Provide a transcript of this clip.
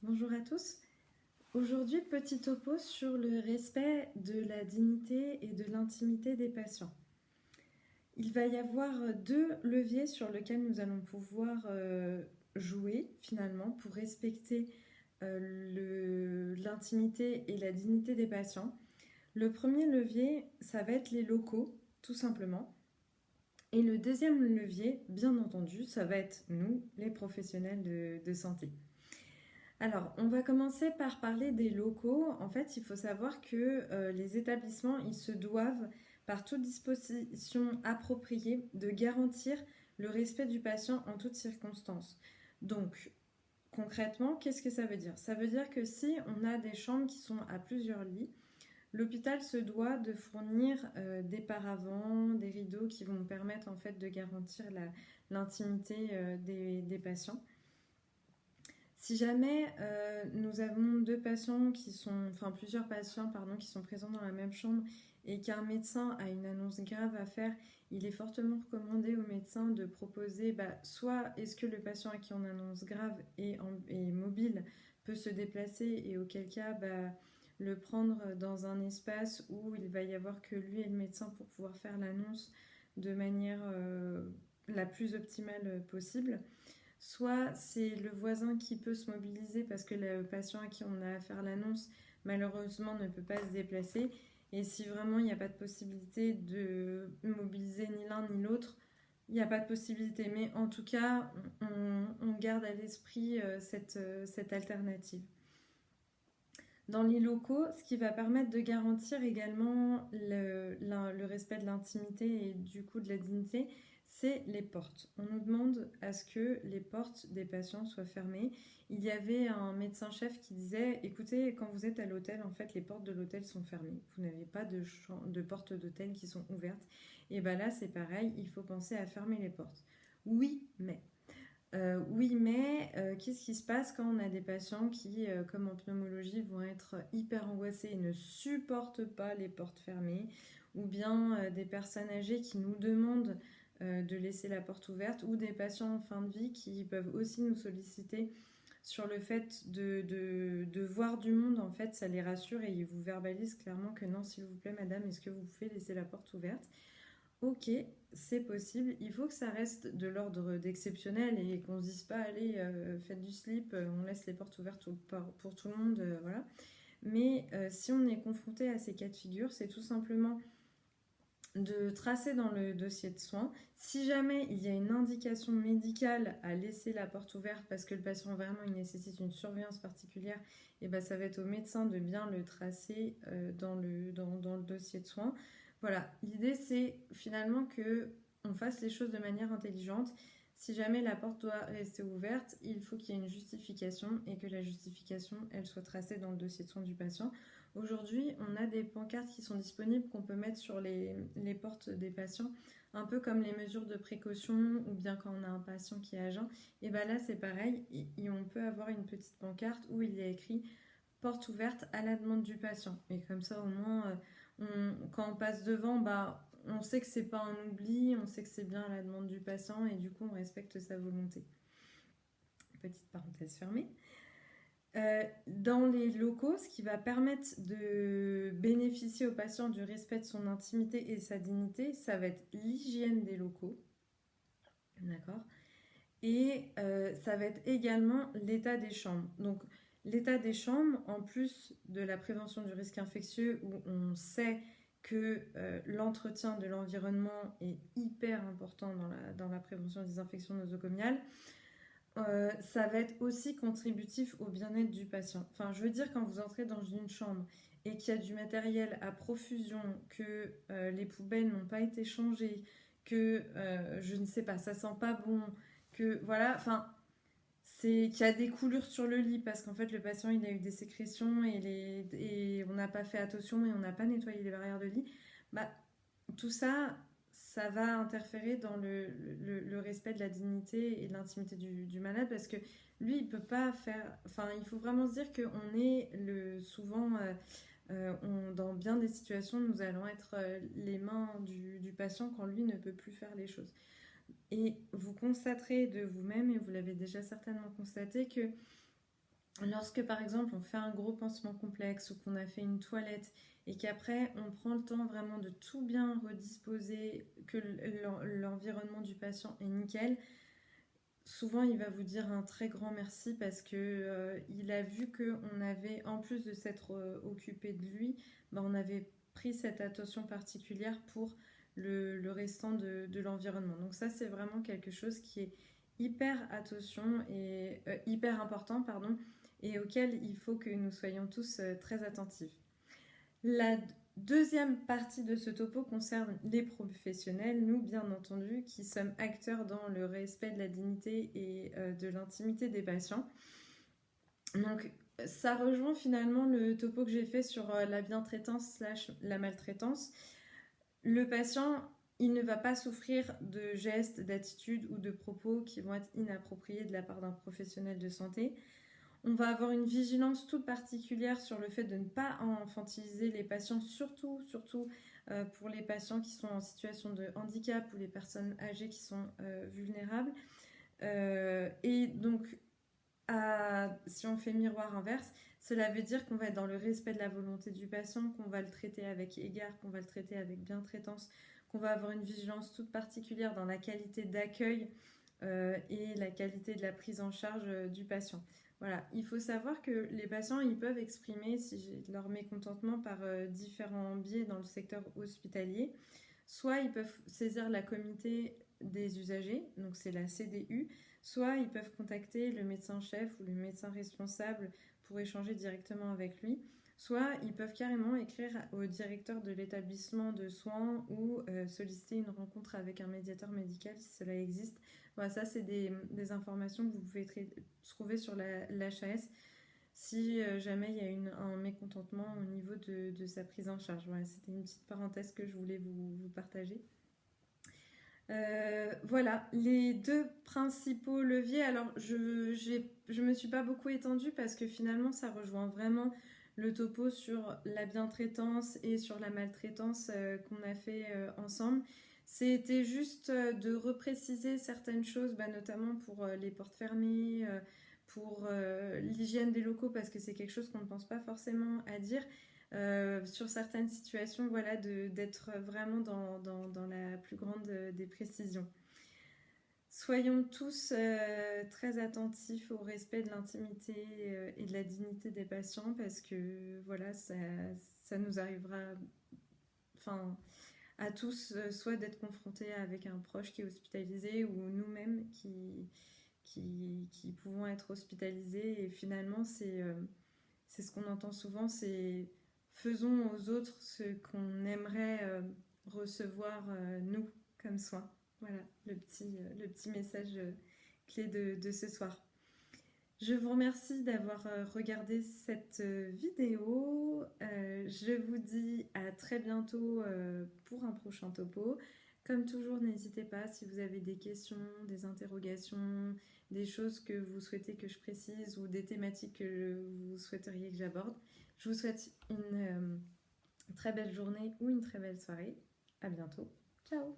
Bonjour à tous. Aujourd'hui, petit topo sur le respect de la dignité et de l'intimité des patients. Il va y avoir deux leviers sur lesquels nous allons pouvoir jouer finalement pour respecter l'intimité et la dignité des patients. Le premier levier, ça va être les locaux, tout simplement. Et le deuxième levier, bien entendu, ça va être nous, les professionnels de santé. Alors, on va commencer par parler des locaux. En fait, il faut savoir que les établissements, ils se doivent, par toute disposition appropriée, de garantir le respect du patient en toutes circonstances. Donc, concrètement, qu'est-ce que ça veut dire? Ça veut dire que si on a des chambres qui sont à plusieurs lits, l'hôpital se doit de fournir des paravents, des rideaux qui vont permettre en fait de garantir l'intimité des patients. Si jamais nous avons plusieurs patients qui sont présents dans la même chambre et qu'un médecin a une annonce grave à faire, il est fortement recommandé au médecin de proposer soit est-ce que le patient à qui on annonce grave est mobile peut se déplacer et auquel cas le prendre dans un espace où il va y avoir que lui et le médecin pour pouvoir faire l'annonce de manière la plus optimale possible. Soit c'est le voisin qui peut se mobiliser parce que le patient à qui on a à faire l'annonce, malheureusement, ne peut pas se déplacer. Et si vraiment il n'y a pas de possibilité de mobiliser ni l'un ni l'autre, il n'y a pas de possibilité. Mais en tout cas, on garde à l'esprit cette alternative. Dans les locaux, ce qui va permettre de garantir également le respect de l'intimité et du coup de la dignité, c'est les portes. On nous demande à ce que les portes des patients soient fermées. Il y avait un médecin-chef qui disait, écoutez, quand vous êtes à l'hôtel, en fait, les portes de l'hôtel sont fermées. Vous n'avez pas de portes d'hôtel qui sont ouvertes. Et bien là, c'est pareil, il faut penser à fermer les portes. Oui, mais qu'est-ce qui se passe quand on a des patients qui, comme en pneumologie, vont être hyper angoissés et ne supportent pas les portes fermées, ou bien des personnes âgées qui nous demandent de laisser la porte ouverte, ou des patients en fin de vie qui peuvent aussi nous solliciter sur le fait de voir du monde. En fait, ça les rassure et ils vous verbalisent clairement que non, s'il vous plaît, madame, est-ce que vous pouvez laisser la porte ouverte? Ok, c'est possible. Il faut que ça reste de l'ordre d'exceptionnel et qu'on se dise pas, allez, faites du slip, on laisse les portes ouvertes pour tout le monde, voilà. Mais si on est confronté à ces cas de figure, c'est tout simplement de tracer dans le dossier de soins. Si jamais il y a une indication médicale à laisser la porte ouverte parce que le patient vraiment il nécessite une surveillance particulière, et ben ça va être au médecin de bien le tracer dans le dossier de soins. Voilà, l'idée c'est finalement que on fasse les choses de manière intelligente. Si jamais la porte doit rester ouverte, il faut qu'il y ait une justification et que la justification elle soit tracée dans le dossier de soins du patient. Aujourd'hui, on a des pancartes qui sont disponibles qu'on peut mettre sur les portes des patients, un peu comme les mesures de précaution ou bien quand on a un patient qui est à jeun. Et bien là, c'est pareil, et on peut avoir une petite pancarte où il y a écrit porte ouverte à la demande du patient. Et comme ça, au moins, quand on passe devant, on sait que c'est pas un oubli, on sait que c'est bien à la demande du patient et du coup, on respecte sa volonté. Petite parenthèse fermée. Dans les locaux, ce qui va permettre de bénéficier au patient du respect de son intimité et sa dignité, ça va être l'hygiène des locaux, d'accord? Et ça va être également l'état des chambres. Donc l'état des chambres, en plus de la prévention du risque infectieux, où on sait que l'entretien de l'environnement est hyper important dans la prévention des infections nosocomiales, ça va être aussi contributif au bien-être du patient. Enfin, je veux dire, quand vous entrez dans une chambre et qu'il y a du matériel à profusion, que les poubelles n'ont pas été changées, que je ne sais pas, ça sent pas bon, que voilà, enfin, c'est qu'il y a des coulures sur le lit parce qu'en fait le patient il a eu des sécrétions et on n'a pas fait attention et on n'a pas nettoyé les barrières de lit. Bah, tout ça, ça va interférer dans le respect de la dignité et de l'intimité du malade parce que lui, il peut pas faire. Enfin, il faut vraiment se dire qu'on est souvent, dans bien des situations, nous allons être les mains du patient quand lui ne peut plus faire les choses. Et vous constaterez de vous-même, et vous l'avez déjà certainement constaté, que Lorsque par exemple on fait un gros pansement complexe ou qu'on a fait une toilette et qu'après on prend le temps vraiment de tout bien redisposer, que l'environnement du patient est nickel, souvent il va vous dire un très grand merci parce que il a vu qu'on avait, en plus de s'être occupé de lui, bah, on avait pris cette attention particulière pour le restant de l'environnement. Donc ça c'est vraiment quelque chose qui est hyper attention et hyper important, pardon, et auquel il faut que nous soyons tous très attentifs. La deuxième partie de ce topo concerne les professionnels, nous bien entendu, qui sommes acteurs dans le respect de la dignité et de l'intimité des patients. Donc ça rejoint finalement le topo que j'ai fait sur la bientraitance / la maltraitance. Le patient, il ne va pas souffrir de gestes, d'attitudes ou de propos qui vont être inappropriés de la part d'un professionnel de santé. On va avoir une vigilance toute particulière sur le fait de ne pas infantiliser les patients, surtout pour les patients qui sont en situation de handicap ou les personnes âgées qui sont vulnérables. Et donc, si on fait miroir inverse, cela veut dire qu'on va être dans le respect de la volonté du patient, qu'on va le traiter avec égard, qu'on va le traiter avec bientraitance, qu'on va avoir une vigilance toute particulière dans la qualité d'accueil et la qualité de la prise en charge du patient. Voilà, il faut savoir que les patients, ils peuvent exprimer leur mécontentement par différents biais dans le secteur hospitalier. Soit ils peuvent saisir la comité des usagers, donc c'est la CDU, soit ils peuvent contacter le médecin-chef ou le médecin responsable pour échanger directement avec lui, soit ils peuvent carrément écrire au directeur de l'établissement de soins ou solliciter une rencontre avec un médiateur médical si cela existe. Voilà, ça, c'est des informations que vous pouvez trouver sur l'HAS si jamais il y a un mécontentement au niveau de sa prise en charge. Voilà, c'était une petite parenthèse que je voulais vous partager. Voilà, les deux principaux leviers. Alors, je me suis pas beaucoup étendue parce que finalement, ça rejoint vraiment le topo sur la bientraitance et sur la maltraitance qu'on a fait ensemble. C'était juste de repréciser certaines choses, bah, notamment pour les portes fermées, pour l'hygiène des locaux, parce que c'est quelque chose qu'on ne pense pas forcément à dire. Sur certaines situations, voilà, d'être vraiment dans la plus grande des précisions. Soyons tous très attentifs au respect de l'intimité et de la dignité des patients parce que voilà, ça nous arrivera à tous soit d'être confrontés avec un proche qui est hospitalisé ou nous-mêmes qui pouvons être hospitalisés. Et finalement, c'est ce qu'on entend souvent, c'est faisons aux autres ce qu'on aimerait recevoir nous comme soin. Voilà le petit message clé de ce soir. Je vous remercie d'avoir regardé cette vidéo. Je vous dis à très bientôt pour un prochain topo. Comme toujours, n'hésitez pas si vous avez des questions, des interrogations, des choses que vous souhaitez que je précise ou des thématiques que vous souhaiteriez que j'aborde. Je vous souhaite une très belle journée ou une très belle soirée. À bientôt. Ciao!